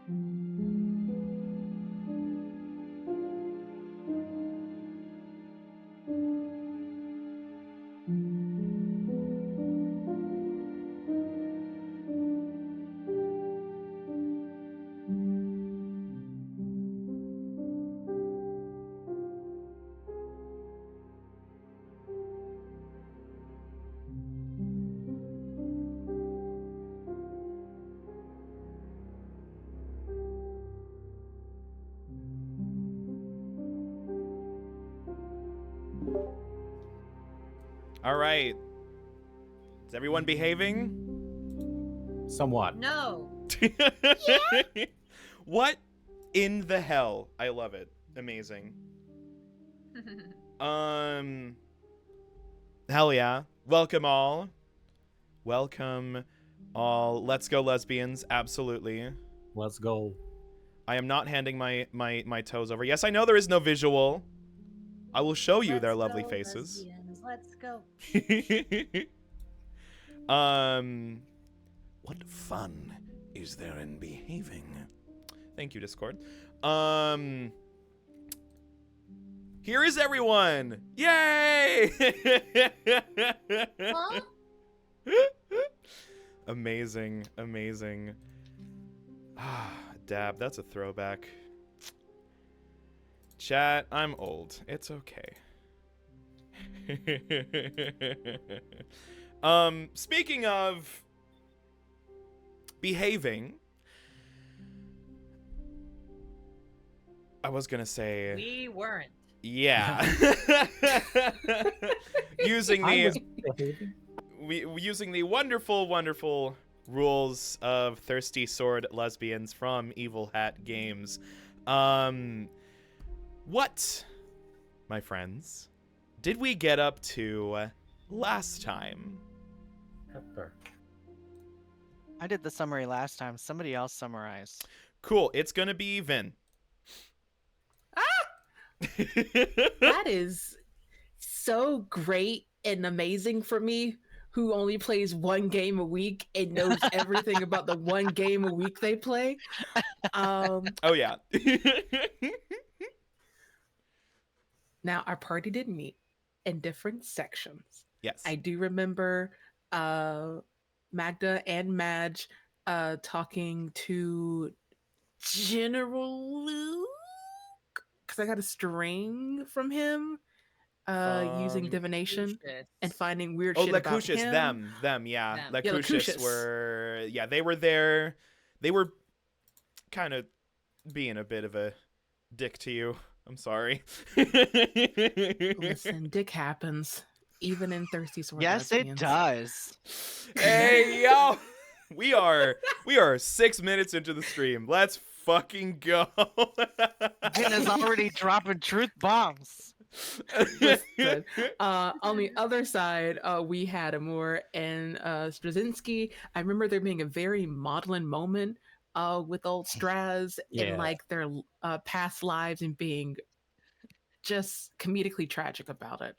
All right. Is everyone behaving? Somewhat. No. What in the hell? I love it. Amazing. Hell yeah. Welcome all. Welcome all. Let's go, lesbians. Absolutely. Let's go. I am not handing my toes over. Yes, I know there is no visual. I will show you their lovely faces. Lesbians. Let's go. What fun is there in behaving? Thank you, Discord. Here is everyone! Yay! Huh? Amazing, amazing. Ah, dab, that's a throwback. Chat, I'm old. It's okay. Speaking of behaving, I was gonna say We weren't. yeah. using the wonderful rules of Thirsty Sword Lesbians from Evil Hat Games. What, my friends, did we get up to last time? I did the summary last time. Somebody else summarize. Cool. It's gonna be Vin. That is so great and amazing for me, who only plays one game a week and knows everything about the one game a week they play. Oh yeah. Now, our party did meet in different sections. Yes. I do remember Magda and Madge talking to General Luke, because I got a string from him using divination and finding weird shit about Lacucius, him. them, yeah. Them. Lacucius Lacucius. were, yeah, they were there. They were kind of being a bit of a dick to you. I'm sorry. Listen, dick happens, even in Thirsty Sword Yes, Lesbians. it does. Hey, yo. We are 6 minutes into the stream. Let's fucking go. Vin is already dropping truth bombs. Listen, on the other side, we had Amour and Straczynski. I remember there being a very maudlin moment with old Straz Yeah. and like their past lives and being just comedically tragic about it.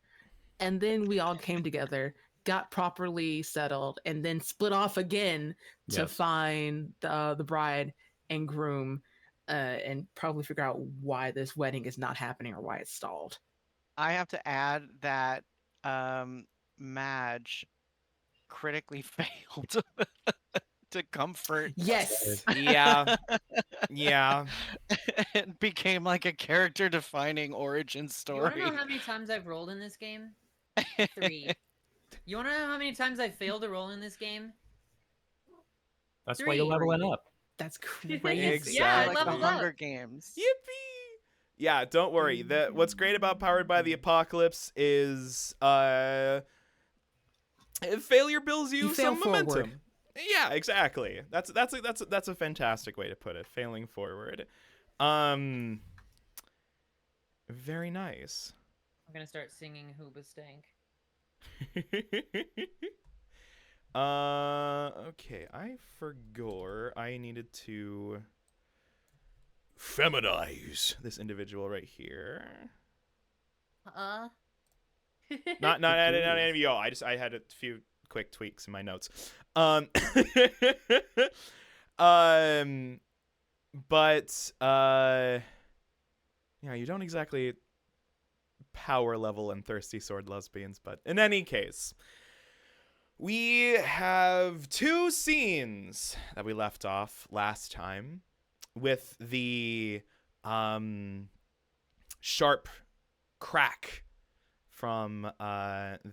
And then we all came together, got properly settled, and then split off again to Yes. find the bride and groom and probably figure out why this wedding is not happening or why it's stalled. I have to add that Madge critically failed to comfort. Yes. Yeah. It became like a character-defining origin You want story. to know how many times I've rolled in this game? 3. You want to know how many times I failed to roll in this game? That's why you're 3. leveling up. That's crazy. Yeah, I like the leveled up. Hunger Games. Yippee! Yeah, don't worry. What's great about Powered by the Apocalypse is failure builds you fail some momentum. forward. Yeah, exactly. That's a fantastic way to put it. Failing forward. Very nice. I'm gonna start singing Hooba Stank. Okay, I forgot I needed to feminize this individual right here. Not any of y'all. I had a few quick tweaks in my notes. But you don't exactly power level in Thirsty Sword Lesbians, but in any case, we have 2 scenes that we left off last time with the sharp crack from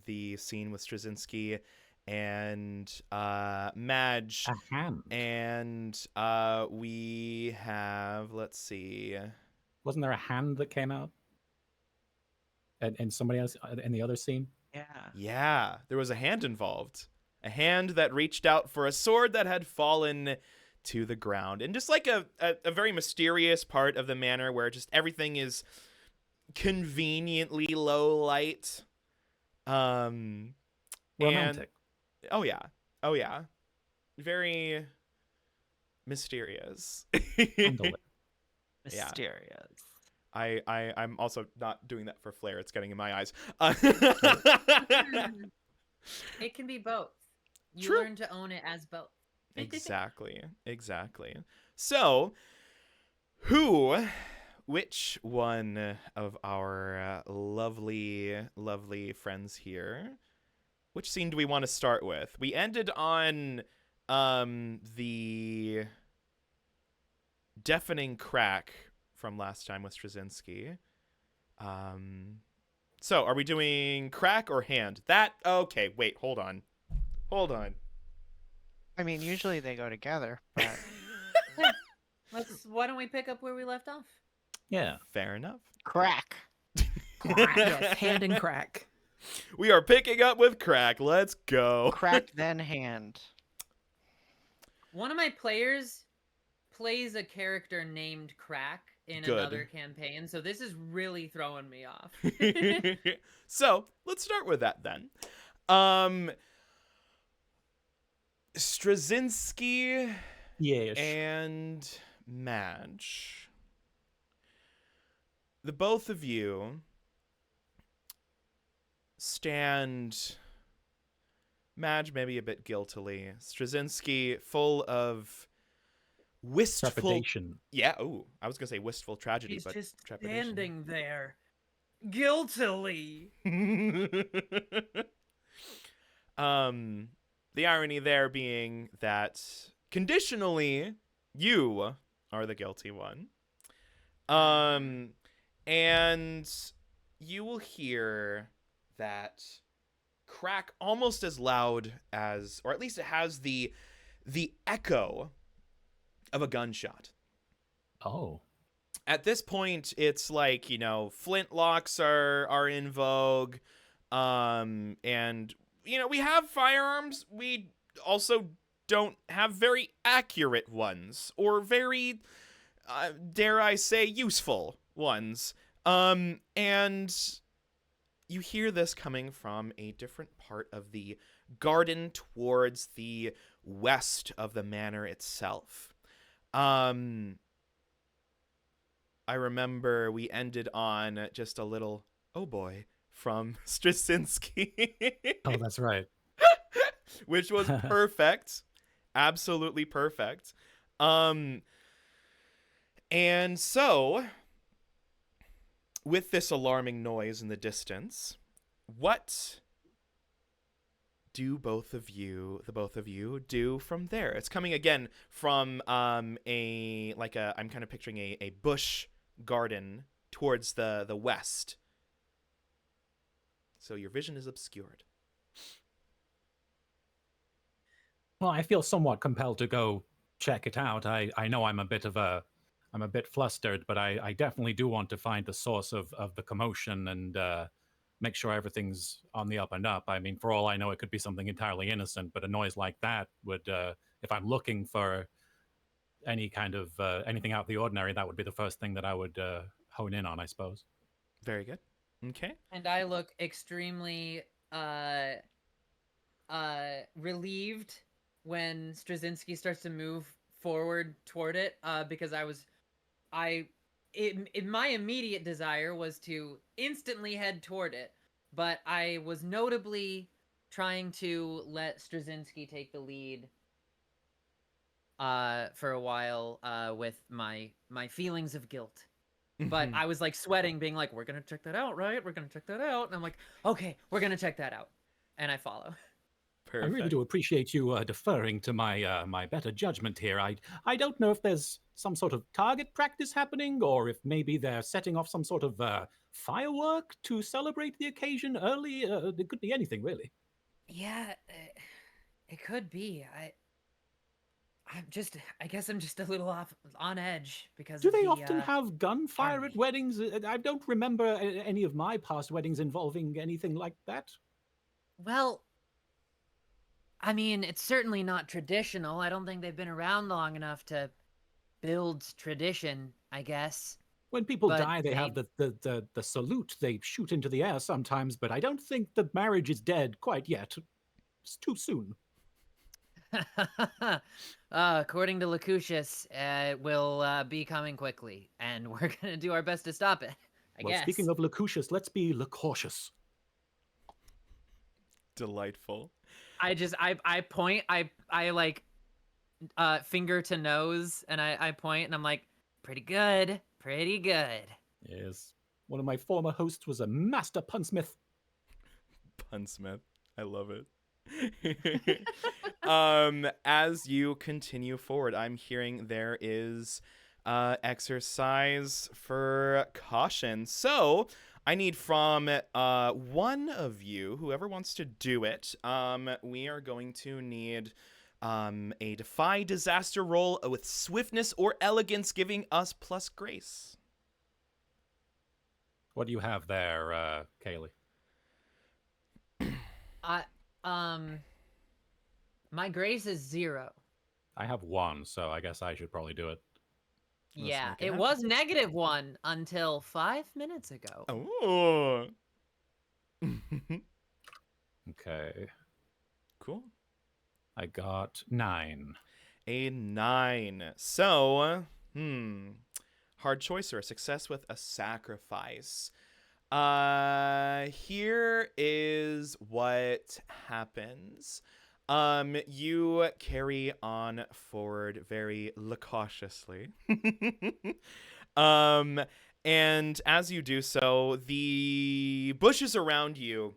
the scene with Straczynski and Madge. A hand. And we have, let's see. Wasn't there a hand that came out? And somebody else in the other scene? Yeah. Yeah, there was a hand involved. A hand that reached out for a sword that had fallen to the ground. And just like a very mysterious part of the manor where just everything is conveniently low light. Romantic. Oh yeah. Very mysterious. Handle it. Yeah. Mysterious. I'm also not doing that for flair. It's getting in my eyes. It can be both. You True. learn to own it as both. Exactly. So, which one of our lovely friends here, which scene do we want to start with? We ended on the deafening crack from last time with Straczynski. So are we doing crack or hand? Okay, wait, hold on. I mean, usually they go together, but Why don't we pick up where we left off? Yeah. Fair enough. crack. Yes, hand and crack. We are picking up with crack. Let's go. Crack then hand. One of my players plays a character named Crack in Good. another campaign, so this is really throwing me off. So let's start with that then. Straczynski Yes. and Madge. The both of you stand, Madge maybe a bit guiltily, Straczynski full of wistful Trepidation. Yeah, I was gonna say wistful tragedy, He's but just trepidation. standing there, guiltily. The irony there being that conditionally you are the guilty one. And you will hear that crack almost as loud as, or at least it has the echo of a gunshot. Oh. At this point, it's like, flintlocks are in vogue. And, we have firearms. We also don't have very accurate ones or very, dare I say, useful ones. And you hear this coming from a different part of the garden towards the west of the manor itself. I remember we ended on just a little, oh boy, from Straczynski. Oh, that's right. Which was perfect. Absolutely perfect. And so, with this alarming noise in the distance, what do the both of you do from there? It's coming again from I'm kind of picturing a bush garden towards the west. So your vision is obscured. Well, I feel somewhat compelled to go check it out. I know I'm a bit flustered, but I definitely do want to find the source of the commotion and make sure everything's on the up and up. I mean, for all I know, it could be something entirely innocent, but a noise like that would, if I'm looking for any kind of anything out of the ordinary, that would be the first thing that I would hone in on, I suppose. Very good. Okay. And I look extremely relieved when Straczynski starts to move forward toward it, because my immediate desire was to instantly head toward it, but I was notably trying to let Straczynski take the lead for a while with my feelings of guilt. But I was like sweating, being like, we're gonna check that out, right? We're gonna check that out. And I'm like, okay, we're gonna check that out. And I follow. Perfect. I really do appreciate you deferring to my my better judgment here. I don't know if there's some sort of target practice happening, or if maybe they're setting off some sort of firework to celebrate the occasion early. It could be anything, really. Yeah, it could be. I guess I'm just a little off on edge because Do of they the, often have gunfire army. at weddings? I don't remember any of my past weddings involving anything like that. Well, I mean, it's certainly not traditional. I don't think they've been around long enough to build tradition, I guess. When people But die, they have the salute. They shoot into the air sometimes, but I don't think the marriage is dead quite yet. It's too soon. According to Lucucius, it will be coming quickly, and we're gonna do our best to stop it. I guess. Speaking of Lucucius, let's be cautious. Delightful. I point, I like finger to nose, and I point, and I'm like, pretty good. Yes. One of my former hosts was a master punsmith. Punsmith. I love it. As you continue forward, I'm hearing there is exercise for caution. So I need from one of you, whoever wants to do it, we are going to need a defy disaster roll with swiftness or elegance, giving us plus grace. What do you have there, Kayleigh? My grace is 0. I have 1, so I guess I should probably do it. Yeah, make it it happen. was -1 until 5 minutes ago. Oh. Okay. Cool. I got 9. A 9. So, hard choice or a success with a sacrifice. Here is what happens. You carry on forward very cautiously. And as you do so, the bushes around you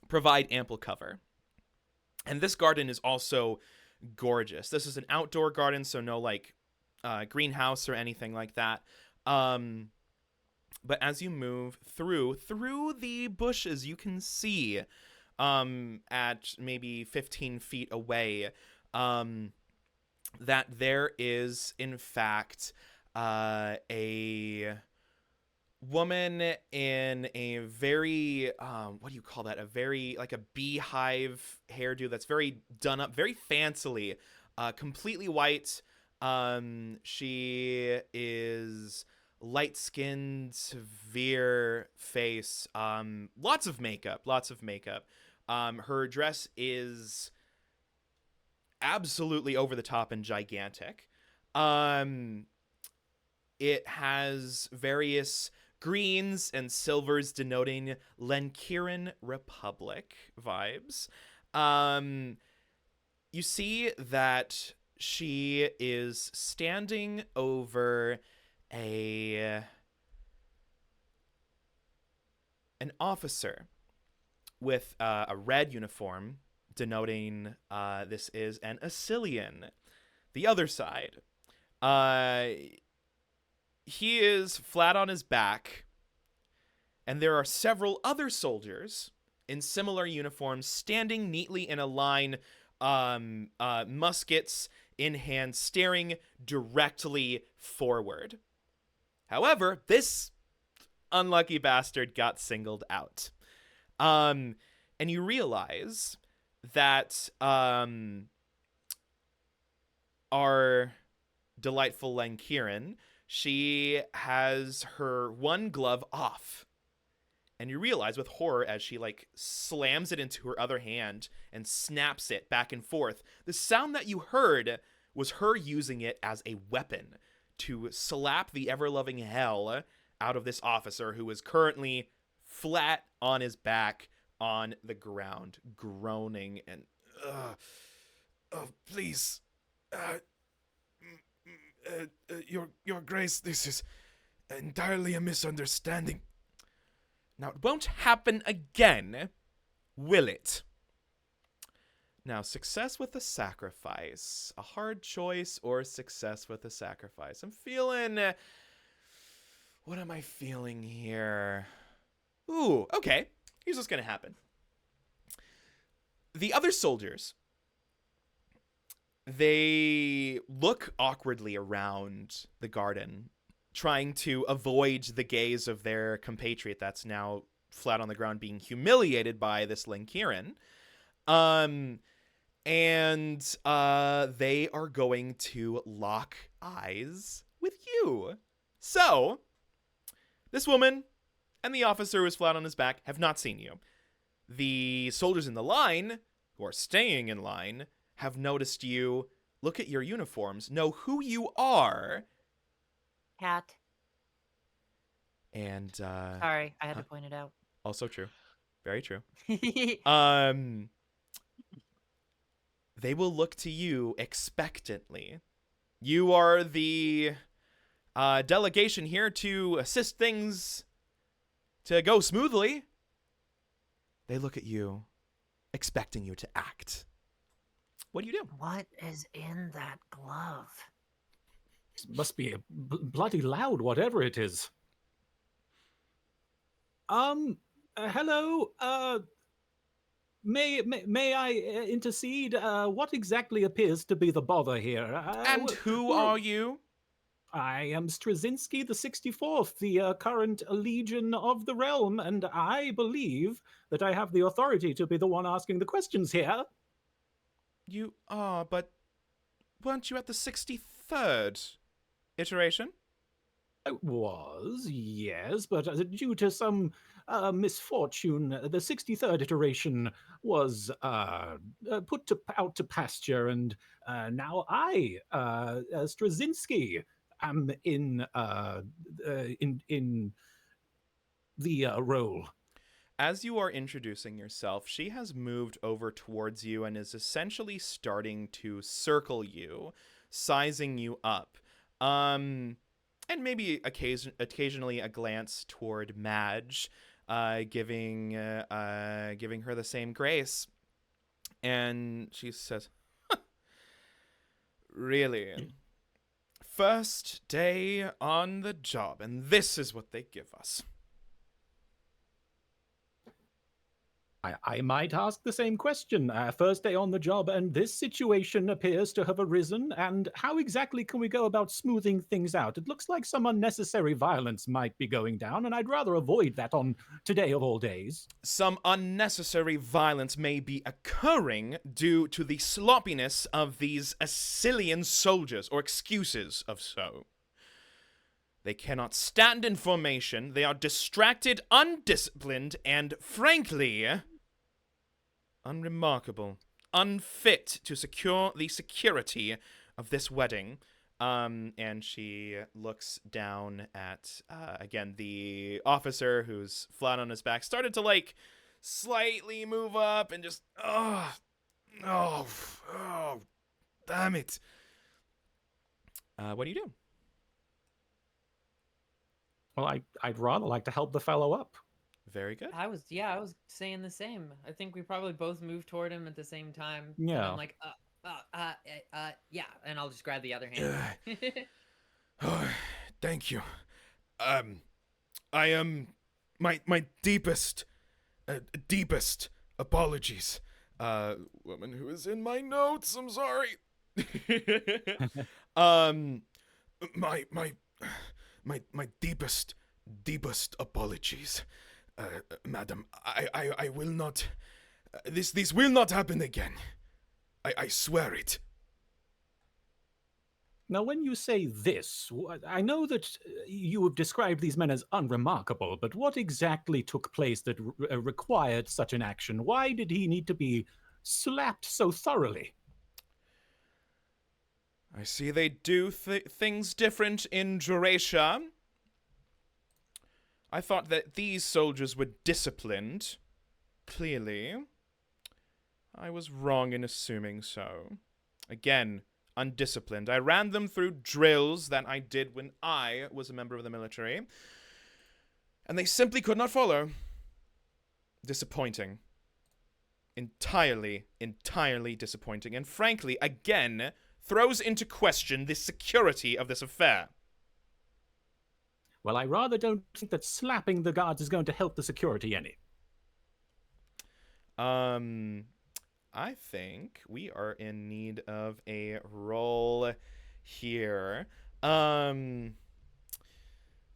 provide ample cover. And this garden is also gorgeous. This is an outdoor garden, so no like greenhouse or anything like that. But as you move through the bushes, you can see at maybe 15 feet away that there is, in fact, a woman in a very, what do you call that? A very, like a beehive hairdo that's very done up, very fancily, completely white. She is light-skinned, severe face, lots of makeup. Her dress is absolutely over the top and gigantic. It has various greens and silvers denoting Lenkiran Republic vibes. You see that she is standing over an officer with a red uniform denoting this is an Assylian. The other side, he is flat on his back, and there are several other soldiers in similar uniforms standing neatly in a line, muskets in hand, staring directly forward. However, this unlucky bastard got singled out. And you realize that our delightful Lenkiran, she has her one glove off. And you realize with horror as she like slams it into her other hand and snaps it back and forth, the sound that you heard was her using it as a weapon to slap the ever-loving hell out of this officer who is currently flat on his back on the ground, groaning and, oh, please, Your Grace, this is entirely a misunderstanding. Now, it won't happen again, will it? Now, success with a sacrifice. A hard choice or success with a sacrifice. I'm feeling... what am I feeling here? Ooh, okay. Here's what's gonna happen. The other soldiers, they look awkwardly around the garden, trying to avoid the gaze of their compatriot that's now flat on the ground being humiliated by this Linkiran. And they are going to lock eyes with you. So, this woman and the officer who is flat on his back have not seen you. The soldiers in the line, who are staying in line, have noticed you, look at your uniforms, know who you are. Cat. And, Sorry, I had to point it out. also true. Very true. Cat. They will look to you expectantly. You are the delegation here to assist things to go smoothly. They look at you, expecting you to act. What do you do? What is in that glove? It must be bloody loud, whatever it is. Hello. May I intercede? What exactly appears to be the bother here? And who are you? I am Straczynski the 64th, the current Legion of the Realm, and I believe that I have the authority to be the one asking the questions here. You are, but weren't you at the 63rd iteration? I was, yes, but due to some misfortune, the 63rd iteration was put out to pasture, and now I, Straczynski, am in the role. As you are introducing yourself, she has moved over towards you and is essentially starting to circle you, sizing you up. And maybe occasionally a glance toward Madge, giving her the same grace. And she says, really? First day on the job, and this is what they give us. I might ask the same question. First day on the job, and this situation appears to have arisen, and how exactly can we go about smoothing things out? It looks like some unnecessary violence might be going down, and I'd rather avoid that on today of all days. Some unnecessary violence may be occurring due to the sloppiness of these Assylian soldiers, or excuses of so. They cannot stand in formation, they are distracted, undisciplined, and frankly, unremarkable, unfit to secure the security of this wedding. And she looks down at, again, the officer who's flat on his back, started to, like, slightly move up and just, oh, damn it. What do you do? Well, I'd rather like to help the fellow up. Very good. I was saying the same. I think we probably both moved toward him at the same time. Yeah. And I'm like, yeah, and I'll just grab the other hand. Oh, thank you. I am my deepest apologies. Woman who is in my notes. I'm sorry. My deepest apologies, madam. I will not. This will not happen again. I swear it. Now, when you say this, I know that you have described these men as unremarkable, but what exactly took place that required such an action? Why did he need to be slapped so thoroughly? I see they do things different in Juracia. I thought that these soldiers were disciplined. Clearly. I was wrong in assuming so. Again, undisciplined. I ran them through drills that I did when I was a member of the military, and they simply could not follow. Disappointing. Entirely disappointing, and frankly, again, throws into question the security of this affair. Well, I rather don't think that slapping the guards is going to help the security any. I think we are in need of a roll here.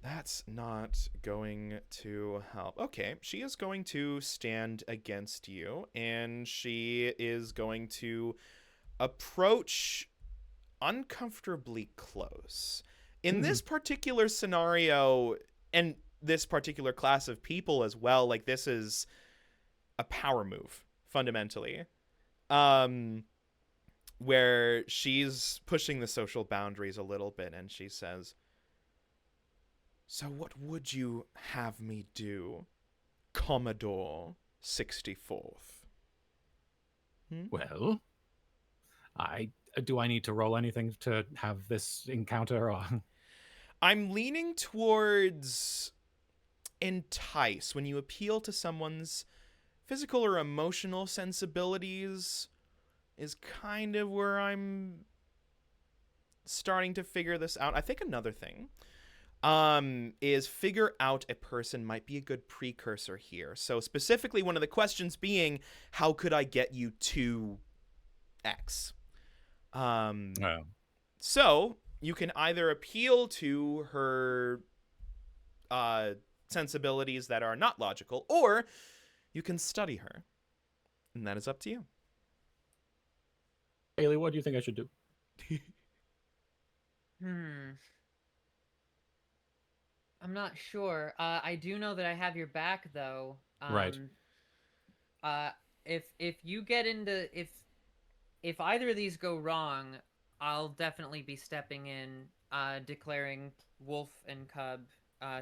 That's not going to help. Okay, she is going to stand against you, and she is going to approach uncomfortably close. In this particular scenario, and this particular class of people as well, like, this is a power move, fundamentally. Where she's pushing the social boundaries a little bit, and she says, "So what would you have me do, Commodore 64th? Well, do I need to roll anything to have this encounter? Or I'm leaning towards entice. When you appeal to someone's physical or emotional sensibilities is kind of where I'm starting to figure this out. I think another thing is figure out a person might be a good precursor here. So specifically, one of the questions being, how could I get you to X? So you can either appeal to her sensibilities that are not logical, or you can study her, and that is up to you. Kayleigh, what do you think I should do? I'm not sure. I do know that I have your back, though. Right. If you get into if either of these go wrong, I'll definitely be stepping in, declaring wolf and cub.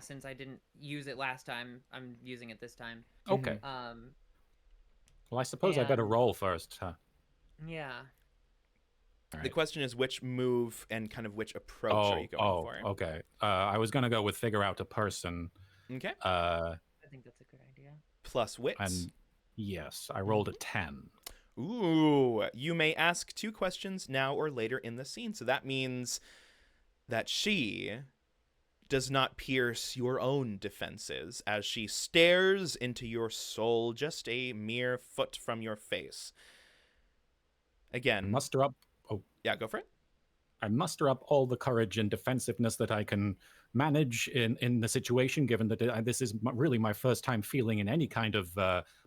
Since I didn't use it last time, I'm using it this time. Okay. Well, I suppose I better and- roll first, huh? Yeah. All The right. question is which move and kind of which approach are you going for? Okay. I was gonna go with figure out a person. Okay. I think that's a good idea. Plus wits. And yes, I rolled a 10. Ooh, you may ask 2 questions now or later in the scene. So that means that she does not pierce your own defenses as she stares into your soul just a mere foot from your face. Again, Muster up. Oh, yeah, go for it. I muster up all the courage and defensiveness that I can manage in the situation, given that this is really my first time feeling in any kind of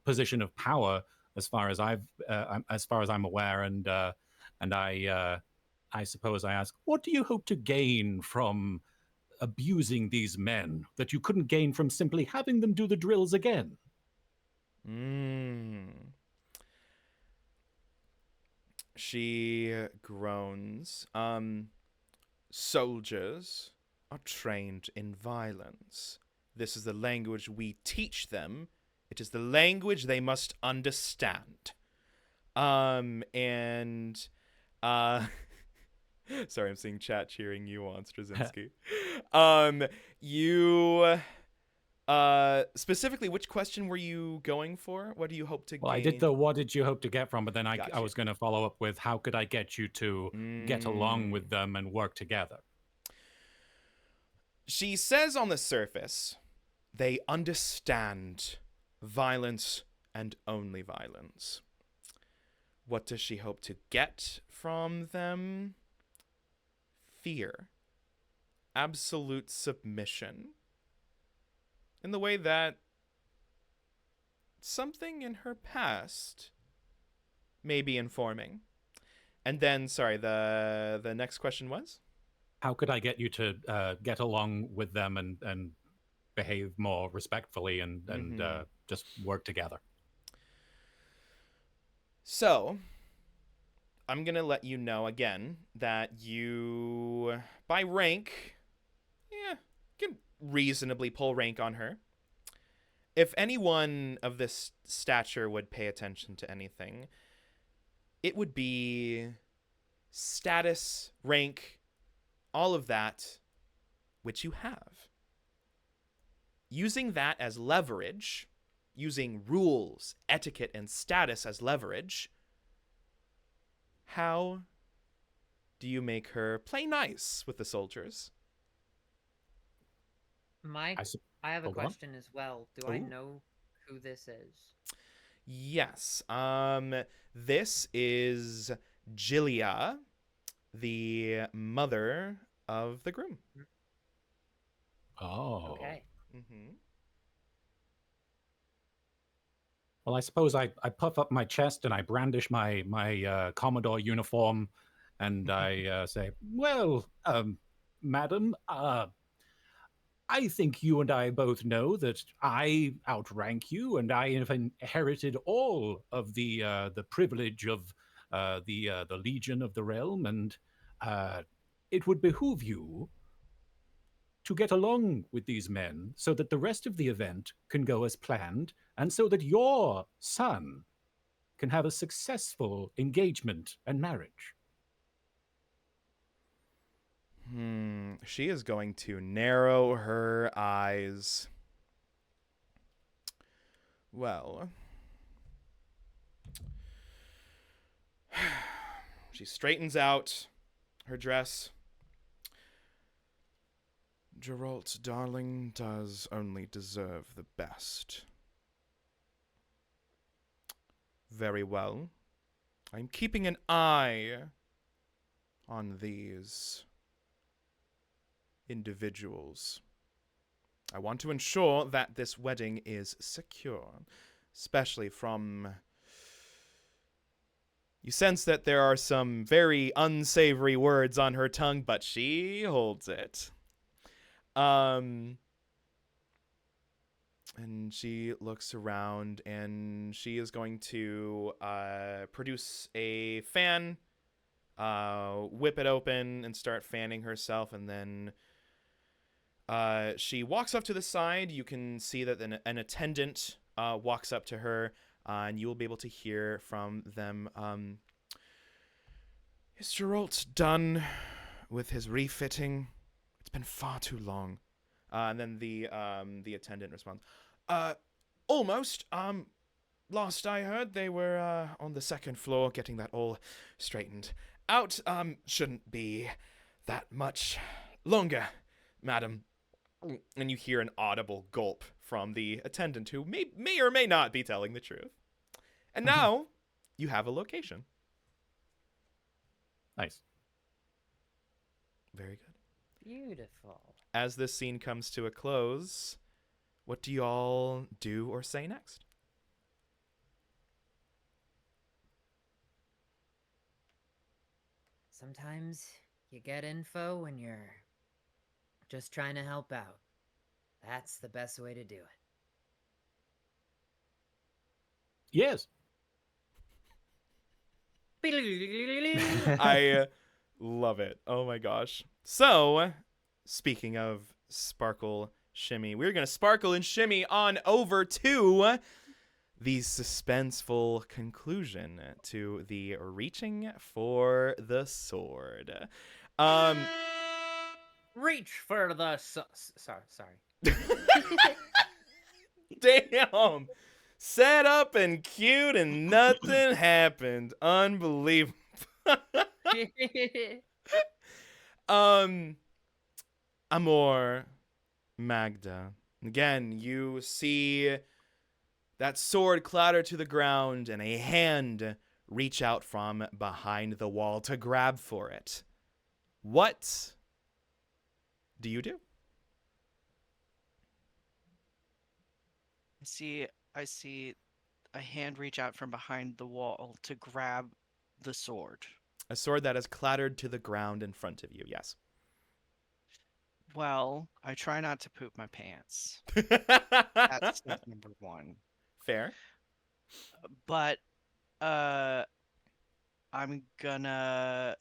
position of power, as far as I'm aware. And I suppose I ask, what do you hope to gain from abusing these men that you couldn't gain from simply having them do the drills again? She groans. Soldiers are trained in violence. This is the language we teach them. It is the language they must understand. Sorry, I'm seeing chat cheering you on, Straczynski. Specifically, which question were you going for? What do you hope to gain? Well, I did the what did you hope to get from, but then I Gotcha. was going to follow up with how could I get you to get along with them and work together? She says on the surface, they understand violence and only violence. What does she hope to get from them? Fear. Absolute submission. In the way that something in her past may be informing. And then, sorry, the next question was? How could I get you to get along with them and behave more respectfully and just work together? So, I'm going to let you know again that you, by rank, can reasonably pull rank on her. If anyone of this stature would pay attention to anything, it would be status, rank, all of that, which you have. Using that as leverage, using rules, etiquette, and status as leverage, how do you make her play nice with the soldiers? Mike, I have a go on. question as well. Do I Ooh. know who this is? Yes. This is Jillia, the mother of the groom. Oh. Okay. Mm-hmm. Well, I suppose I puff up my chest and I brandish my Commodore uniform, and I say, "Well, madam, I think you and I both know that I outrank you, and I have inherited all of the privilege of the Legion of the Realm, and it would behoove you to get along with these men so that the rest of the event can go as planned, and so that your son can have a successful engagement and marriage." She is going to narrow her eyes. Well, she straightens out her dress. Geralt, darling, does only deserve the best. Very well. I'm keeping an eye on these individuals. I want to ensure that this wedding is secure, especially from... You sense that there are some very unsavory words on her tongue, but she holds it. And she looks around, and she is going to produce a fan, whip it open, and start fanning herself, and then she walks up to the side. You can see that an attendant walks up to her, and you will be able to hear from them. Is Geralt done with his refitting? It's been far too long. And then the attendant responds, almost. Last I heard, they were on the second floor getting that all straightened out. Shouldn't be that much longer, madam. And you hear an audible gulp from the attendant, who may or may not be telling the truth. And now you have a location. Nice. Very good. Beautiful. As this scene comes to a close, what do you all do or say next? Sometimes you get info when you're just trying to help out. That's the best way to do it. Yes. I love it. Oh my gosh. So, speaking of sparkle shimmy, we're going to sparkle and shimmy on over to the suspenseful conclusion to the reaching for the sword. Reach for the sorry. Damn. Set up and cute and nothing happened. Unbelievable. Amour, Magda. Again, you see that sword clatter to the ground and a hand reach out from behind the wall to grab for it. What do you do? I see a hand reach out from behind the wall to grab the sword. A sword that has clattered to the ground in front of you, yes. Well, I try not to poop my pants. That's step number one. Fair. But, I'm gonna...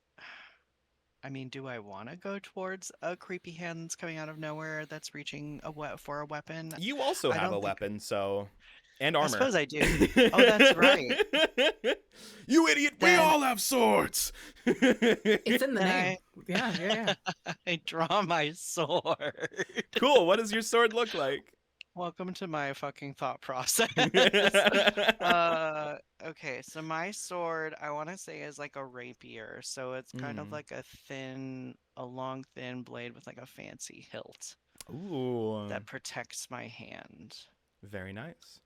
I mean, do I want to go towards a creepy hand that's coming out of nowhere that's reaching for a weapon? You also I have don't a think- weapon, so... And I armor. suppose I do. Oh, that's right. You idiot! We Then- all have swords. It's in the Can name. Yeah. I draw my sword. Cool. What does your sword look like? Welcome to my fucking thought process. Okay, so my sword, I want to say, is like a rapier. So it's kind of like a long, thin blade with like a fancy hilt Ooh. that protects my hand. Very nice.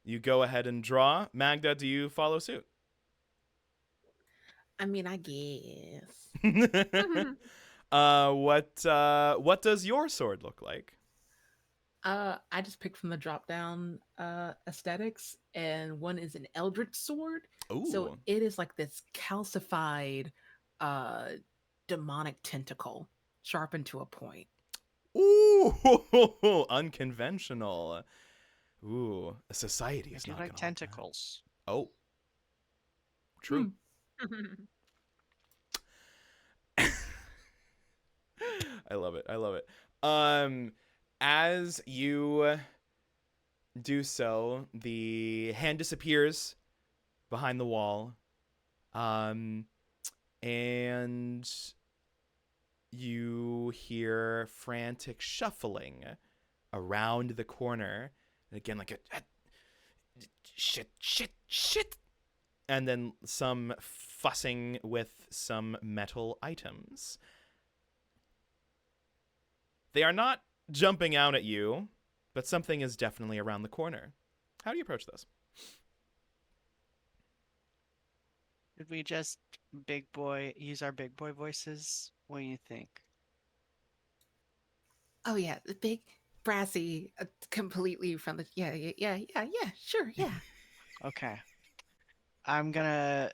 You go ahead and draw. Magda, do you follow suit? I mean, I guess. What does your sword look like? I just picked from the drop down aesthetics, and one is an eldritch sword. Ooh. So it is like this calcified demonic tentacle sharpened to a point. Ooh, unconventional. Ooh, a society I is do not like gonna want that. tentacles. Oh, true. I love it. I love it. As you do so, the hand disappears behind the wall. And you hear frantic shuffling around the corner. And again, like a shit. And then some fussing with some metal items. They are not jumping out at you, but something is definitely around the corner. How do you approach this? Did we just use our big boy voices? What do you think? Oh yeah, the big brassy, completely from the yeah. Sure, yeah. Okay. I'm gonna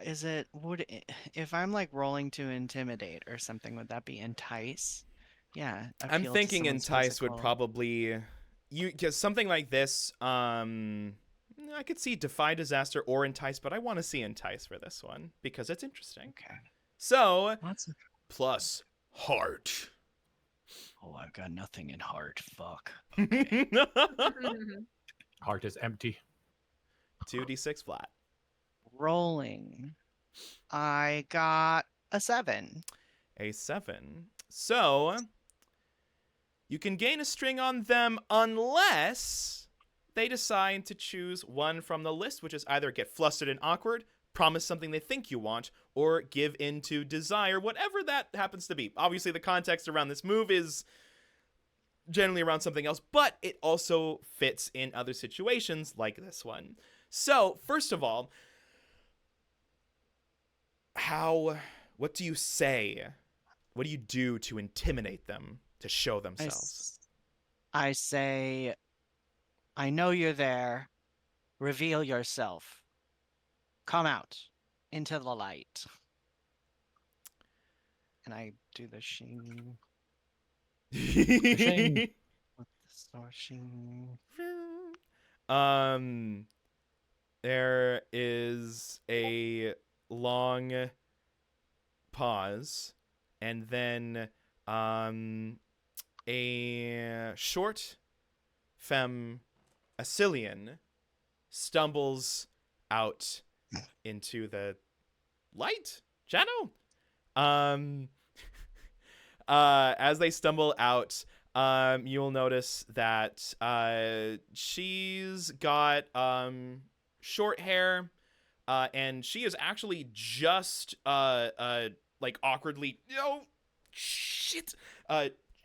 if I'm like rolling to intimidate or something, would that be entice? Yeah. I'm appeal to thinking someone's entice would physical- probably because something like this I could see defy disaster or entice, but I want to see entice for this one because it's interesting. Okay. So Lots of... plus heart. Oh, I've got nothing in heart. Fuck. 'Heart is empty. 2d6 flat. Rolling. I got a 7. A 7. So you can gain a string on them unless they decide to choose one from the list, which is either get flustered and awkward, promise something they think you want, or give in to desire, whatever that happens to be. Obviously, the context around this move is generally around something else, but it also fits in other situations like this one. So, first of all, what do you say? What do you do to intimidate them, to show themselves? I say, I know you're there. Reveal yourself. Come out into the light. And I do the shing. Shing. With the star shing. There is a long pause, and then a short femme Assylian stumbles out into the light channel. As they stumble out, you'll notice that she's got short hair, and she is actually just like awkwardly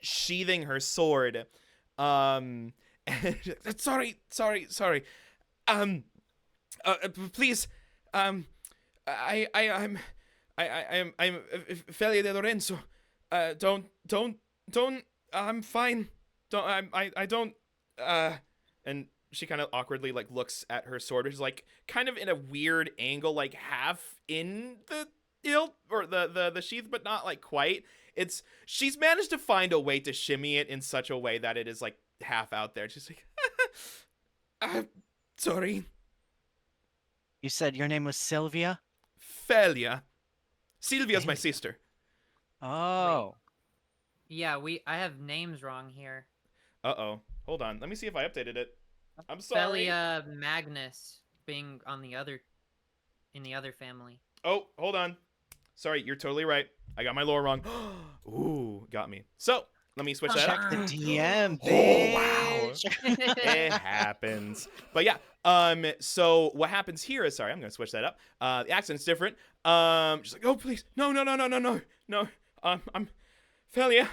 sheathing her sword. Sorry. Please, I'm Felia de Lorenzo. Don't. I'm fine. I don't. And she kind of awkwardly like looks at her sword, which is like kind of in a weird angle, like half in the hilt or the sheath, but not like quite. She's managed to find a way to shimmy it in such a way that it is like half out there. She's like, sorry. You said your name was Sylvia? Felia. Sylvia's my Felia. sister. Oh. Yeah, I have names wrong here. Uh-oh. Hold on. Let me see if I updated it. I'm sorry. Magnus being on the other in the other family. Oh, hold on. Sorry, you're totally right. I got my lore wrong. Ooh, got me. So let me switch that Check up. the DM, Oh, wow. bitch. It happens. But yeah, so what happens here is, sorry, I'm gonna switch that up. The accent's different. She's like, oh please, no, I'm Failure,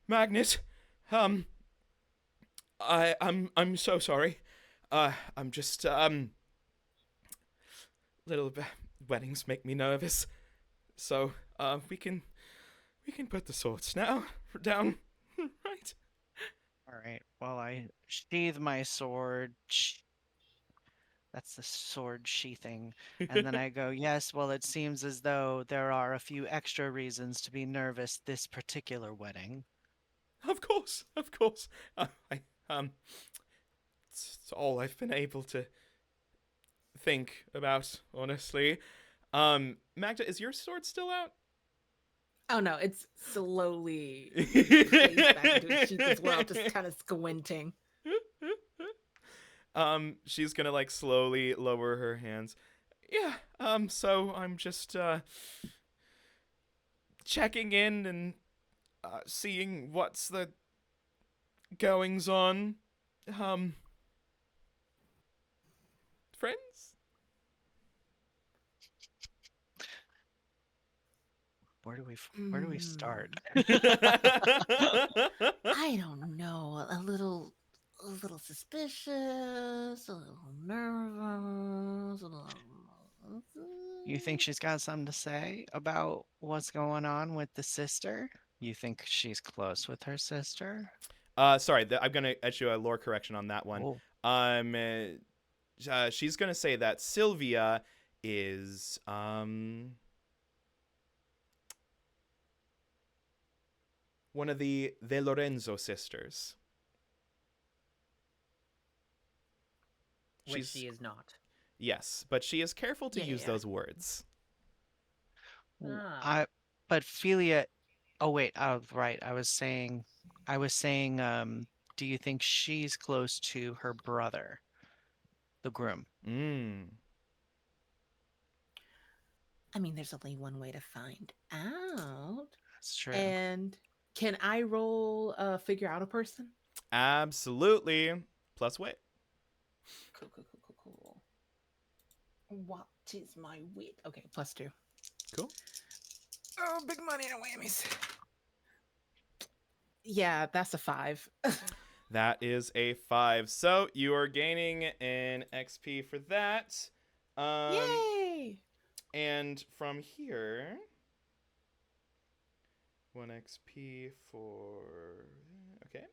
Magnus. I'm so sorry. I'm just little weddings make me nervous. So, we can put the swords now down, right? All right. Well, I sheathe my sword. That's the sword sheathing. And then I go, yes, well, it seems as though there are a few extra reasons to be nervous this particular wedding. Of course. It's all I've been able to think about, honestly. Magda, is your sword still out? Oh no, it's slowly placed back into its sheath as well, just kind of squinting. She's gonna like slowly lower her hands. Yeah, so I'm just checking in and seeing what's the goings on. Friends? Where do we start? I don't know. A little suspicious, a little nervous. You think she's got something to say about what's going on with the sister? You think she's close with her sister? Sorry, I'm gonna issue a lore correction on that one. Oh. She's gonna say that Sylvia is one of the Lorenzo sisters. Which she is not. Yes, but she is careful to use Yeah. those words. But Philia. Oh wait, right. I was saying, do you think she's close to her brother, the groom? I mean, there's only one way to find out. That's true. And can I roll figure out a person? Absolutely. Plus wit. Cool. What is my wit? Okay, +2. Cool. Oh, big money and whammies. Yeah, that's a 5. That is a 5. So you are gaining an XP for that. Yay! And from here, 1 XP for... Okay.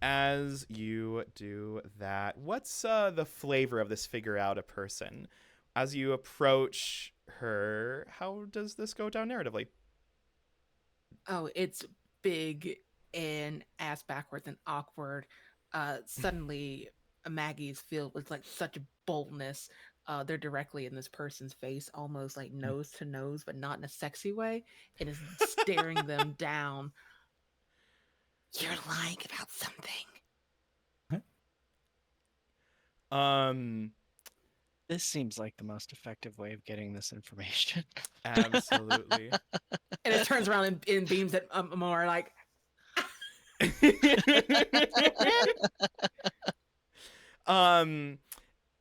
As you do that, what's the flavor of this figure out a person? As you approach her, how does this go down narratively? Oh, it's big and ass backwards and awkward. Suddenly, Maggie's filled with like such boldness. They're directly in this person's face, almost like nose to nose, but not in a sexy way, and is staring them down. You're lying about something. This seems like the most effective way of getting this information. Absolutely. And it turns around and beams at Amour like,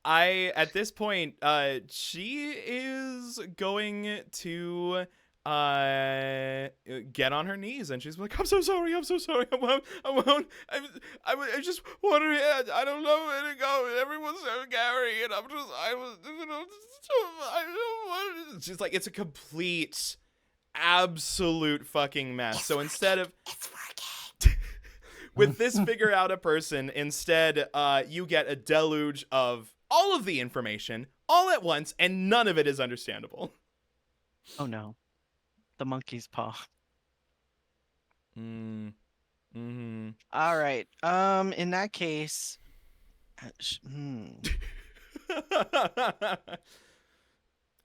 at this point, she is going to get on her knees, and she's like, I'm so sorry, I won't, I just wondering, I don't know where to go, everyone's so Gary, and she's like, it's a complete, absolute fucking mess. So instead of with this figure out a person, instead, you get a deluge of all of the information all at once, and none of it is understandable. Oh no. The monkey's paw. Mm-hmm. All right. In that case,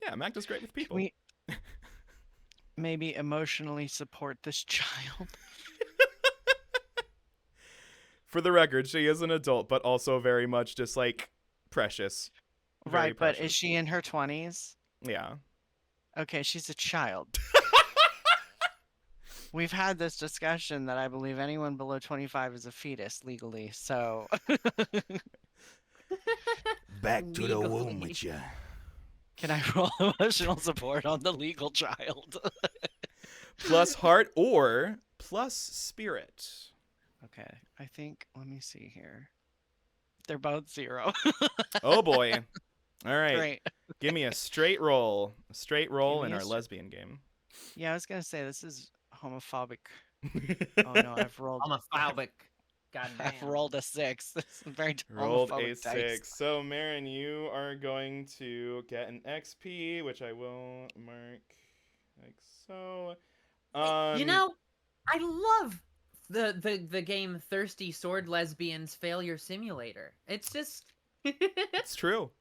Yeah, Mac does great with people. Can we maybe emotionally support this child? For the record, she is an adult, but also very much just like precious. Very Right, but is precious. she in her 20s? Yeah. Okay, she's a child. We've had this discussion that I believe anyone below 25 is a fetus legally, so. Back to the womb with you. Can I roll emotional support on the legal child? Plus heart or plus spirit. Okay, I think, let me see here. They're both 0. Oh boy. All right. Great. Give me a straight roll. A straight roll Give in me a our s- lesbian game. Yeah, I was gonna say this is homophobic. Oh no, I've rolled. Homophobic. Goddamn. I've rolled a 6. This is very Rolled a homophobic dice. 6. So, Marin, you are going to get an XP, which I will mark like so. You know, I love the game Thirsty Sword Lesbians Failure Simulator. It's just It's true.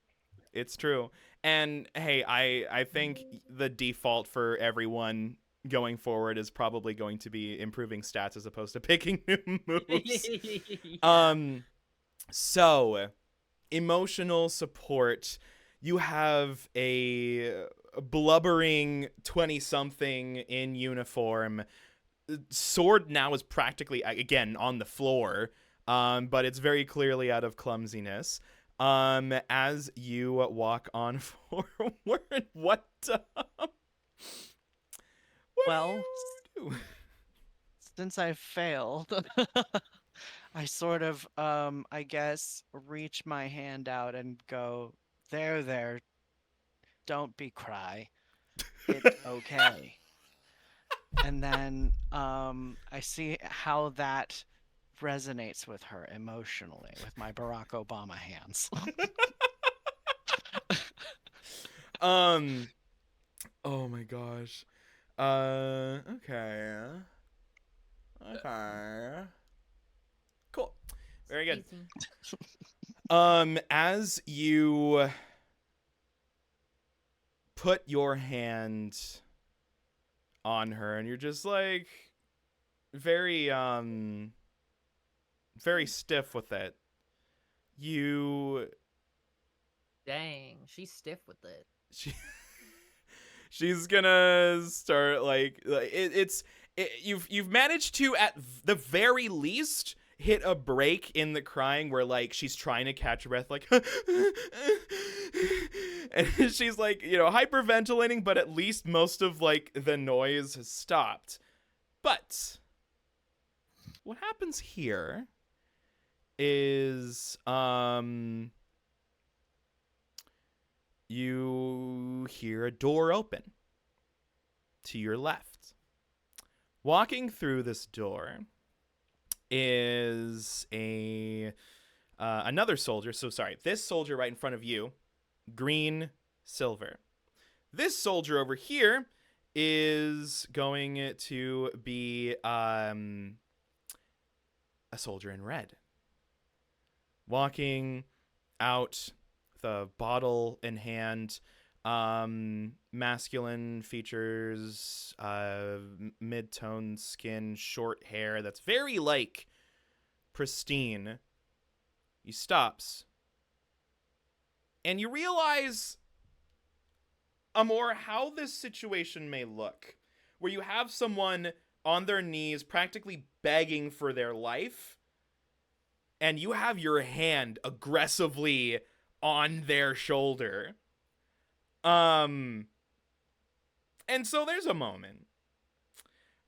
It's true. And hey, I think the default for everyone going forward is probably going to be improving stats as opposed to picking new moves. So emotional support. You have a blubbering 20-something in uniform. Sword now is practically again on the floor, but it's very clearly out of clumsiness. As you walk on forward, what Well, do you do? since I failed, I sort of, I guess, reach my hand out and go, there, don't be cry. It's okay. And then, I see how that resonates with her emotionally with my Barack Obama hands. Oh my gosh. Okay. Okay. Cool. Very good. As you put your hand on her and you're just like very very stiff with it. Dang, she's stiff with it. She's gonna start like you've managed to at the very least hit a break in the crying where like she's trying to catch her breath like and she's like, you know, hyperventilating, but at least most of like the noise has stopped. But what happens here is you hear a door open to your left. Walking through this door is another soldier. So sorry, this soldier right in front of you, green, silver. This soldier over here is going to be a soldier in red. Walking out, the bottle in hand, masculine features, mid-tone skin, short hair that's very like pristine. He stops and you realize, Amour, how this situation may look, where you have someone on their knees practically begging for their life, and you have your hand aggressively on their shoulder. And so there's a moment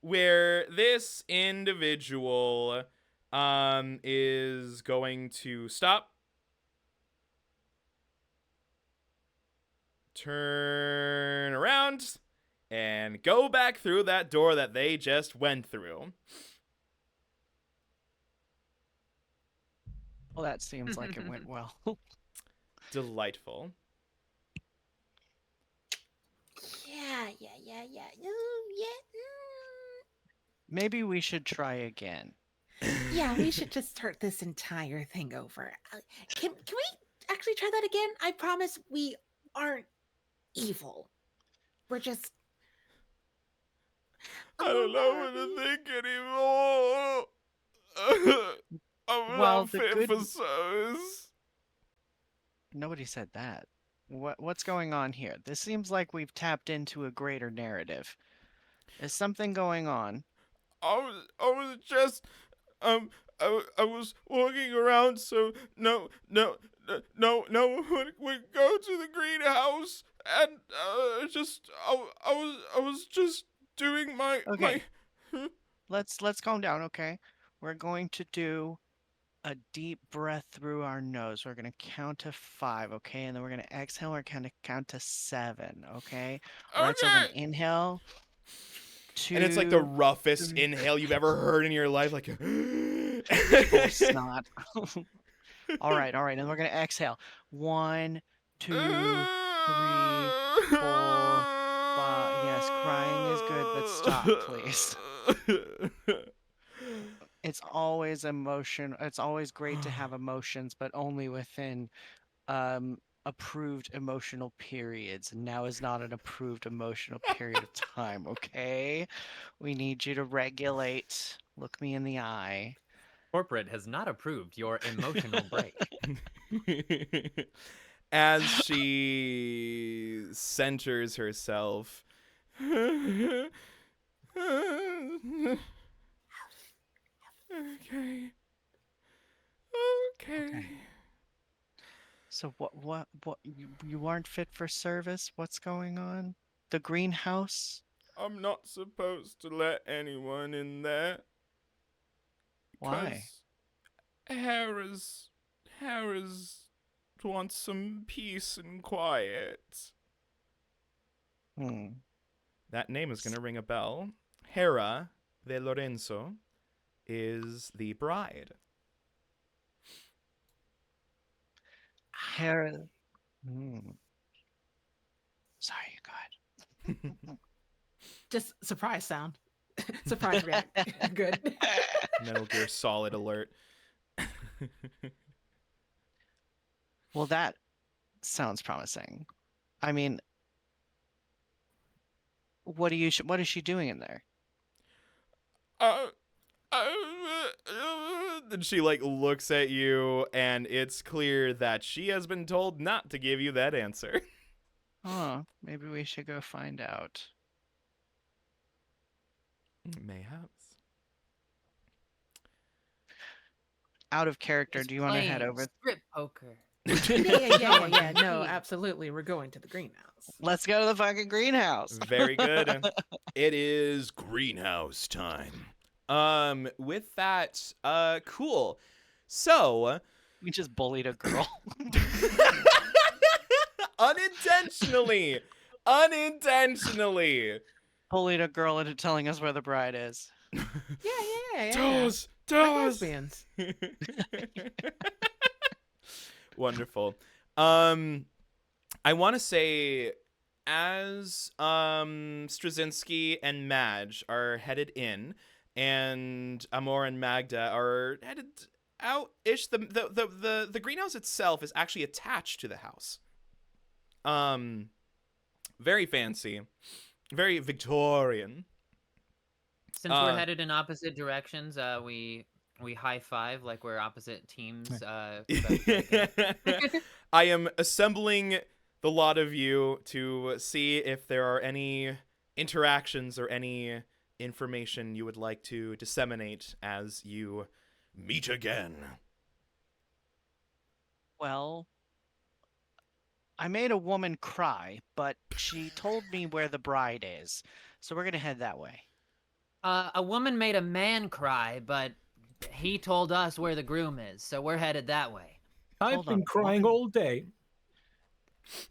where this individual is going to stop, turn around, and go back through that door that they just went through. Well, that seems like it went well. Delightful. Yeah. Maybe we should try again. Yeah, we should just start this entire thing over. Can we actually try that again? I promise we aren't evil. We're just. I don't know what to think anymore. I'm Well, not the fit good- for service. Nobody said that. What's going on here? This seems like we've tapped into a greater narrative. Is something going on? I was just I was walking around so no one would go to the greenhouse, and I was just doing my Okay. Let's calm down, okay? We're going to do a deep breath through our nose. We're gonna count to 5, okay? And then we're gonna exhale. We're gonna count to 7, okay? All right, so we're gonna Okay. inhale. 2. And it's like the roughest 3. inhale you've ever heard in your life, like Oh, snot. All right, and we're gonna exhale. 1, 2, 3, 4, 5. Yes, crying is good, but stop, please. It's always emotion. It's always great to have emotions, but only within approved emotional periods. And now is not an approved emotional period of time, okay? We need you to regulate. Look me in the eye. Corporate has not approved your emotional break. As she centers herself. Okay. So what you aren't fit for service? What's going on? The greenhouse? I'm not supposed to let anyone in there. Why? 'Cause Harris wants some peace and quiet. That name is going to ring a bell. Hera de Lorenzo is the bride. Hair. Sorry, go ahead. Just surprise sound. Surprise react. Good. Metal Gear Solid alert. Well, that sounds promising. I mean, what is she doing in there? Then she like looks at you, and it's clear that she has been told not to give you that answer. Oh, maybe we should go find out. Mayhaps. Out of character, Just do you want to head playing over? strip poker. Yeah. No, absolutely. We're going to the greenhouse. Let's go to the fucking greenhouse. Very good. It is greenhouse time. With that, cool. So, We just bullied a girl. unintentionally. Bullied a girl into telling us where the bride is. Yeah. Toes. Lesbians. Wonderful. I want to say, as Straczynski and Madge are headed in, and Amour and Magda are headed out-ish, the greenhouse itself is actually attached to the house. Very fancy, very Victorian. Since we're headed in opposite directions, we high five like we're opposite teams. I am assembling the lot of you to see if there are any interactions or any information you would like to disseminate as you meet again. Well, I made a woman cry, but she told me where the bride is. So we're going to head that way. A woman made a man cry, but he told us where the groom is, so we're headed that way. I've Hold on, been crying woman? all day.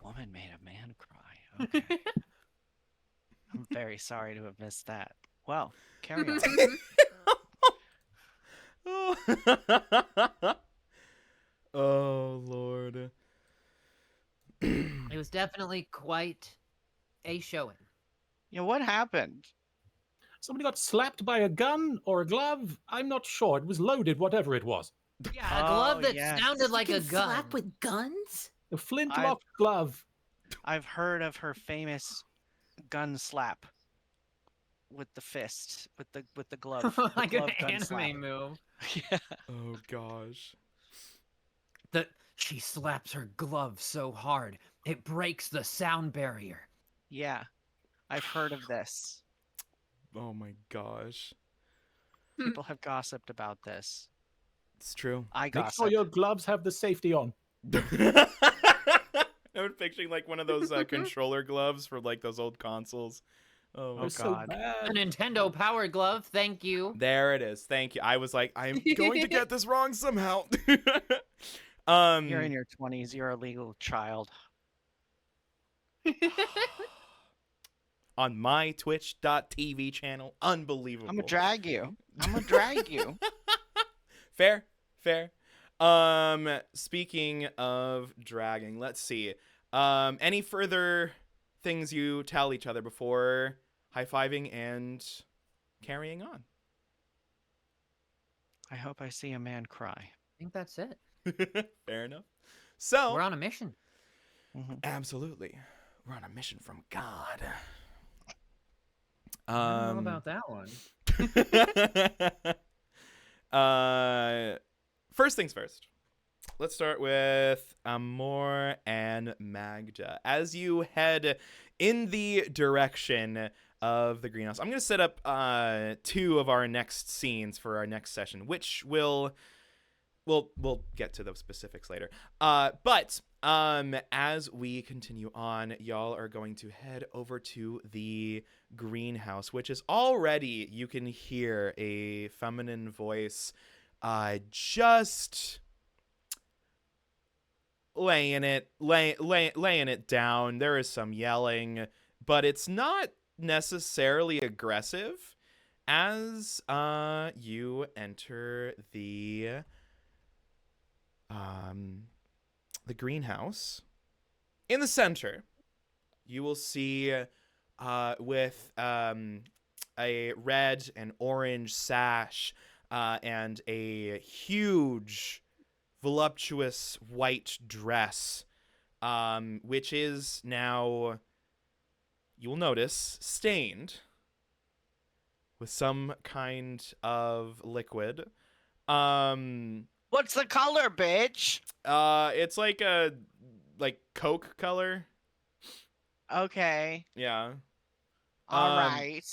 Woman made a man cry. Okay. I'm very sorry to have missed that. Well, carry on. Oh, Lord. It was definitely quite a showing. What happened? Somebody got slapped by a gun or a glove. I'm not sure. It was loaded, whatever it was. Yeah, a glove Oh, that yes. sounded like You a can gun. slap with guns? A flintlock glove. I've heard of her famous gun slap. with the fist, with the glove, Like the an glove gun anime slap. move. Yeah. Oh gosh. She slaps her glove so hard it breaks the sound barrier. Yeah. I've heard of this. Oh my gosh. People have gossiped about this. It's true. I Make sure gossip. your gloves have the safety on. I'm picturing like one of those controller gloves for like those old consoles. Oh my Oh, It's so God. A bad. Nintendo Power Glove, thank you. There it is. Thank you. I was like, I'm going to get this wrong somehow. You're in your 20s. You're a legal child. On my twitch.tv channel. Unbelievable. I'm gonna drag you. I'm gonna drag you. Fair. Speaking of dragging, let's see. Any further things you tell each other before high-fiving and carrying on? I hope I see a man cry. I think that's it. Fair enough. So, We're on a mission. Mhm. absolutely. We're on a mission from God. I don't know about that one. First things first. Let's start with Amour and Magda. As you head in the direction of the greenhouse, I'm going to set up 2 of our next scenes for our next session, which we'll get to those specifics later. But as we continue on, y'all are going to head over to the greenhouse, which is already, you can hear a feminine voice just laying it down. There is some yelling, but it's not necessarily aggressive. As you enter the greenhouse, in the center, you will see with a red and orange sash and a huge voluptuous white dress, which is now, you'll notice, stained with some kind of liquid. What's the color, bitch? It's like a Coke color. Okay. Yeah. All right.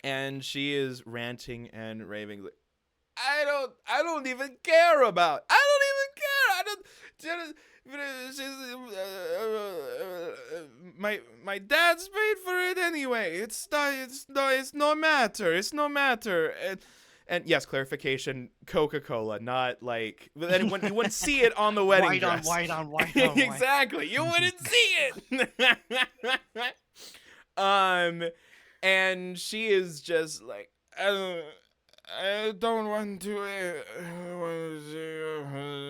And she is ranting and raving like, I don't even care about. I don't even care. My dad's paid for it anyway. It's no matter. It's no matter. And yes, clarification, Coca-Cola, not like, and when you wouldn't see it on the wedding White dress. on white on white on white. Exactly. You wouldn't see it. And she is just like, I don't want to.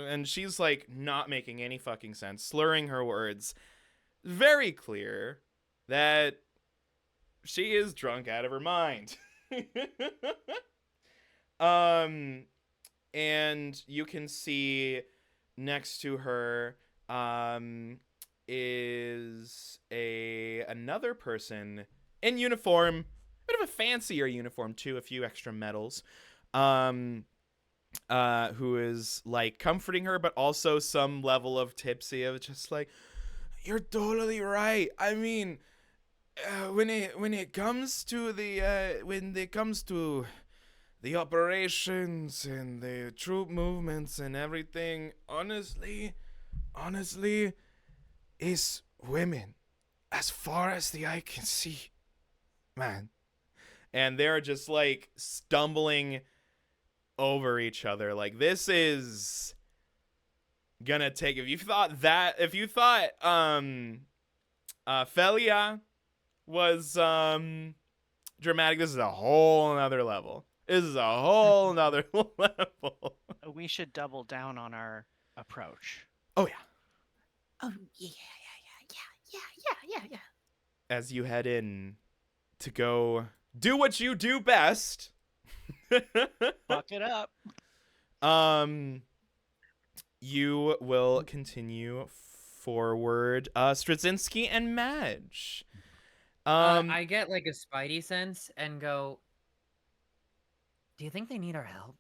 And she's like not making any fucking sense, slurring her words. Very clear that she is drunk out of her mind. And you can see next to her is another person in uniform, bit of a fancier uniform too, a few extra medals, who is like comforting her, but also some level of tipsy of just like, you're totally right. I mean, when it comes to the operations and the troop movements and everything, honestly, it's women as far as the eye can see, man. And they're just like stumbling over each other. Like, this is gonna take, if you thought Felia was dramatic, this is a whole nother level. This is a whole nother level. We should double down on our approach. Oh yeah. Oh yeah. As you head in to go do what you do best. Fuck it up. You will continue forward. Straczynski and Madge. I get like a spidey sense and go, Do you think they need our help?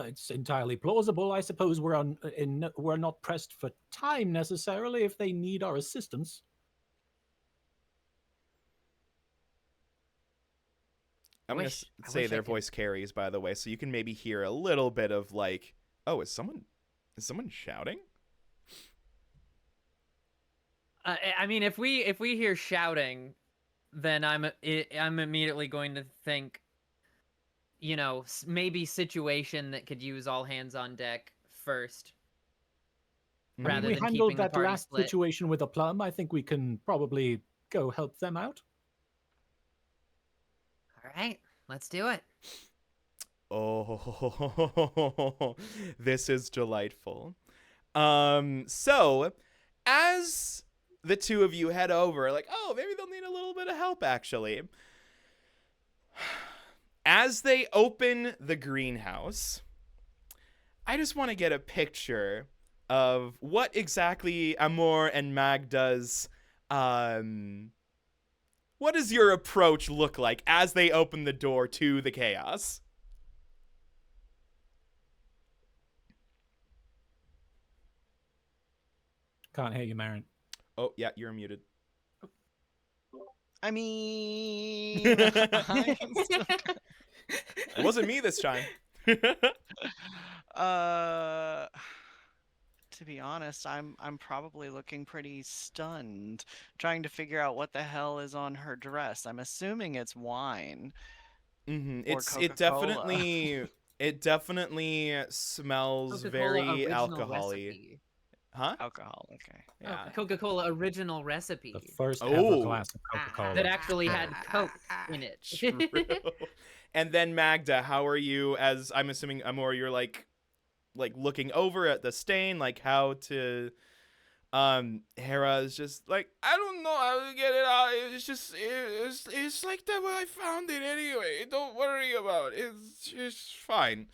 It's entirely plausible. I suppose we're not pressed for time necessarily if they need our assistance. I'm going to say their voice carries, by the way, so you can maybe hear a little bit of like, oh, is someone shouting? I mean, if we hear shouting, then I'm immediately going to think, you know, maybe situation that could use all hands on deck first, I rather mean, we than handled keeping the that party last split. situation with a plum. I think we can probably go help them out. All right, let's do it. Oh, this is delightful. So as the two of you head over, like, oh, maybe they'll need a little bit of help, actually. As they open the greenhouse, I just want to get a picture of what exactly Amour and Magda's, what does your approach look like as they open the door to the chaos? Can't hear you, Marin. Oh, yeah, you're muted. I mean, It wasn't me this time. to be honest, I'm probably looking pretty stunned, trying to figure out what the hell is on her dress. I'm assuming it's wine. Mm-hmm. Or Coca-Cola. It definitely smells very alcohol-y. Recipe. Huh? Alcohol, okay. Yeah. Coca-Cola original recipe The first Oh. ever glass of Coca-Cola. that actually had Coke in it. True. And then Magda, how are you? As I'm assuming, Amour, you're like looking over at the stain, like how to. Hera is just like, I don't know how to get it out. It's like that when I found it anyway. Don't worry about it. It's just fine.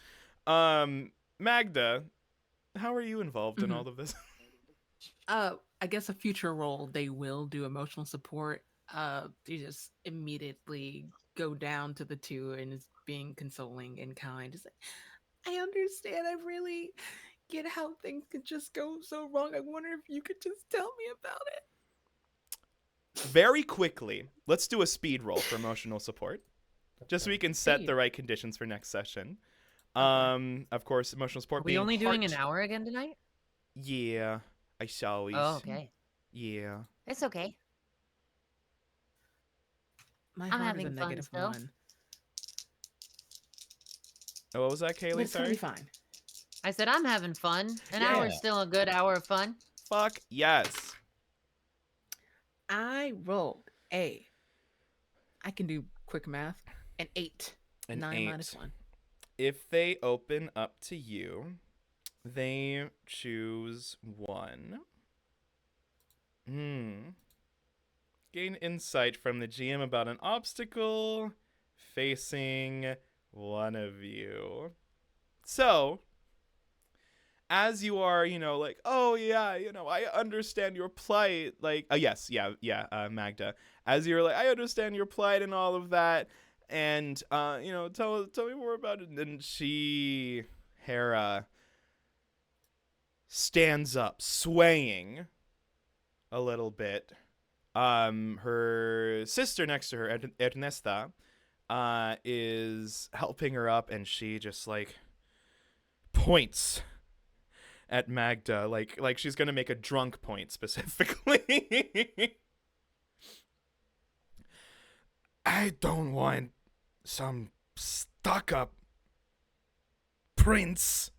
Magda, how are you involved in all of this? I guess a future role they will do emotional support. You just immediately go down to the two and is being consoling and kind. Just like, I understand. I really get how things could just go so wrong. I wonder if you could just tell me about it. Very quickly, let's do a speed roll for emotional support, just so we can set Speed. the right conditions for next session. Okay. Of course, emotional support. Are we being only doing an part- hour again tonight? Yeah, I shall. Oh, okay. Yeah. It's okay. My I'm heart is a having fun negative still. one. Oh, what was that, But Kayleigh? it's gonna Sorry. be fine. I said I'm having fun. An Yeah. hour's still a good hour of fun. Fuck yes. I rolled I can do quick math. An 8. An 9 8. minus 1. If they open up to you, they choose 1. Gain insight from the GM about an obstacle facing one of you. So, as you are, like, oh yeah, I understand your plight. Like, yes, Magda. As you're like, I understand your plight and all of that, and tell me more about it. And then Hera, stands up, swaying a little bit. Her sister next to her, Ernesta, is helping her up, and she just like points at Magda, like she's gonna make a drunk point specifically. I don't want some stuck-up prince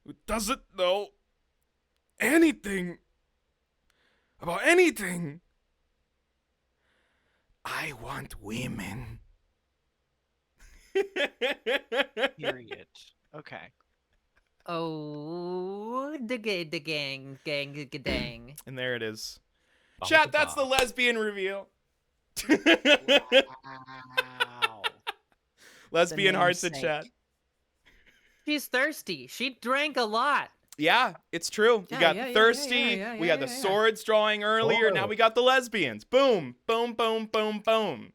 who doesn't know anything about anything. I want women. Period. Okay. Oh, the gang, dang. And there it is. Bum, Chat, ba, that's the ba. lesbian reveal. Wow. Lesbian hearts in namesake. chat. She's thirsty. She drank a lot. Yeah, it's true. We Yeah, got yeah, the yeah, thirsty. yeah, We got the yeah. swords drawing earlier. Now Sword. we got the lesbians. Boom, boom, boom, boom, boom.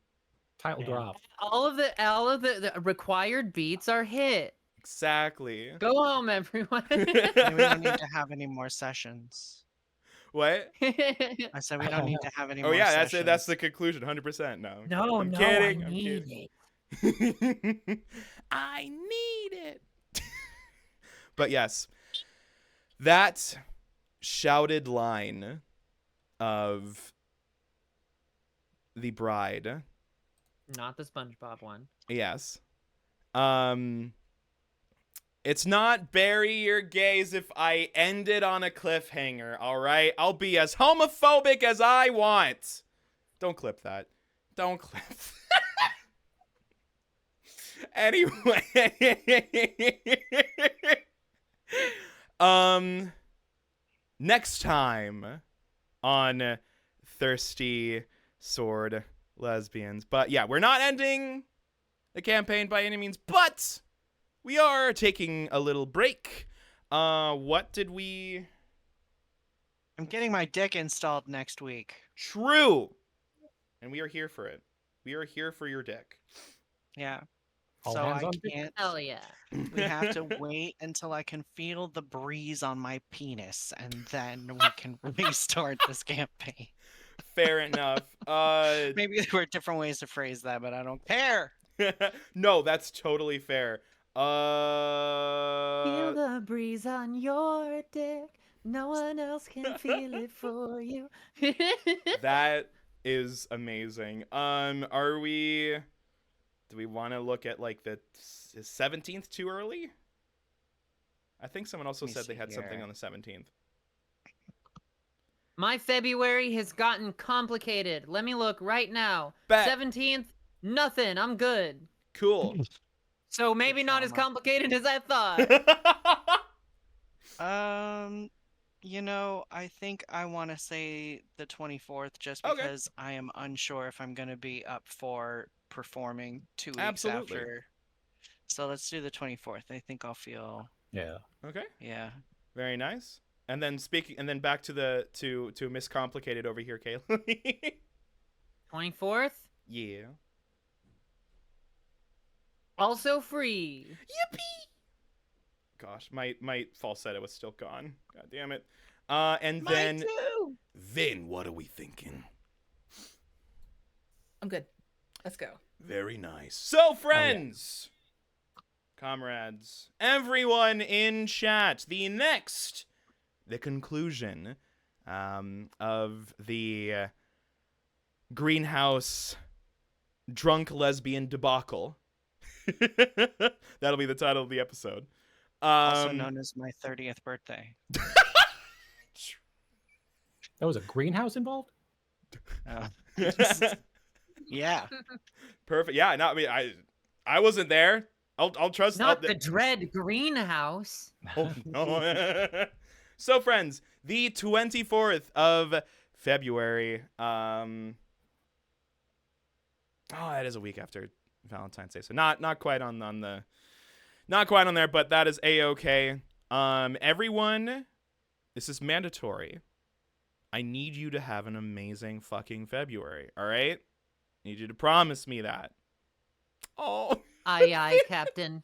Title Yeah. drop. All of the required beats are hit. Exactly. Go home, everyone. Maybe we don't need to have any more sessions. What? I said we don't need to have any Oh more yeah, sessions. that's it. That's the conclusion. 100%. No. No, I'm no, kidding. I I'm need kidding. it. I need it. But yes, that shouted line of the bride. Not the SpongeBob one. Yes. It's not bury your gays if I ended on a cliffhanger, all right? I'll be as homophobic as I want. Don't clip that. Don't clip. Anyway. Next time on Thirsty Sword Lesbians. But yeah, we're not ending the campaign by any means, but we are taking a little break. What did we... I'm getting my dick installed next week. True! And we are here for it. We are here for your dick. Yeah. All So hands I on deck. can't. Hell yeah. We have to wait until I can feel the breeze on my penis, and then we can restart this campaign. Fair enough. Maybe there were different ways to phrase that, but I don't care. No, that's totally fair. Feel the breeze on your dick. No one else can feel it for you. That is amazing. Are we... Do we want to look at, like, the 17th too early? I think someone also Let me said they see had something here. on the 17th. My February has gotten complicated. Let me look right now. Bet. 17th, nothing. I'm good. Cool. So maybe not as trauma. complicated as I thought. You know, I think I want to say the 24th just Okay. because I am unsure if I'm going to be up for performing 2 weeks Absolutely. after. So let's do the 24th. I think I'll feel, Yeah. Okay. yeah. Very nice. And then back to the to miscomplicated over here, Kayleigh. 24th, Yeah. also free. Yippee! Gosh, my falsetto was still gone. God damn it. And then Vin, what are we thinking? I'm good. Let's go. Very nice. So, friends, comrades, everyone in chat, the conclusion of the greenhouse drunk lesbian debacle. That'll be the title of the episode. Also known as my 30th birthday. There was a greenhouse involved? Yeah. Perfect. Yeah, no, I mean, I wasn't there. I'll trust. Not the dread greenhouse. Oh, no. So, friends, the 24th of February. Oh, that is a week after Valentine's Day, so not quite on the, not quite on there, but that is a-okay. Everyone, this is mandatory. I need you to have an amazing fucking February. All right, need you to promise me that. Oh. Aye, aye, Captain.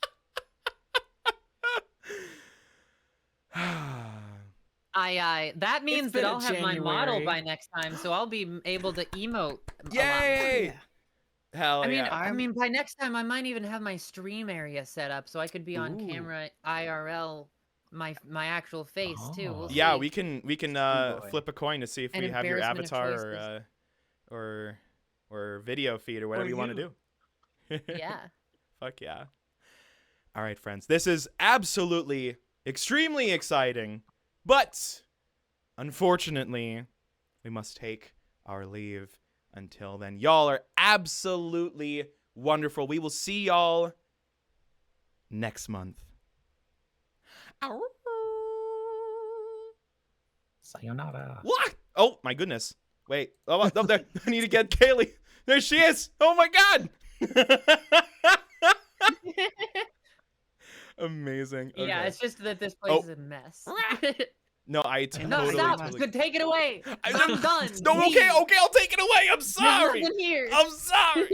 Aye, aye. That means been that a I'll have my model January. by next time, so I'll be able to emote. a lot more. Yay! Hell I mean, yeah. I mean, by next time I might even have my stream area set up, so I could be on Ooh. camera IRL, my actual face too. We'll Yeah, see. we can boy. flip a coin to see if An we have your embarrassment of avatar or video feed or whatever you want to do. Yeah. Fuck yeah. All right, friends. This is absolutely extremely exciting, but unfortunately, we must take our leave until then. Y'all are absolutely wonderful. We will see y'all next month. Ow. Sayonara. What? Oh my goodness. Wait. Oh, there. I need to get Kayleigh. There she is. Oh my god. Amazing. Yeah, Okay. it's just that this place is a mess. No, I No, totally. stop. totally... Good, take it away. I'm done. No, okay, Leave. okay, I'll take it away. I'm There's sorry. nothing here. I'm sorry.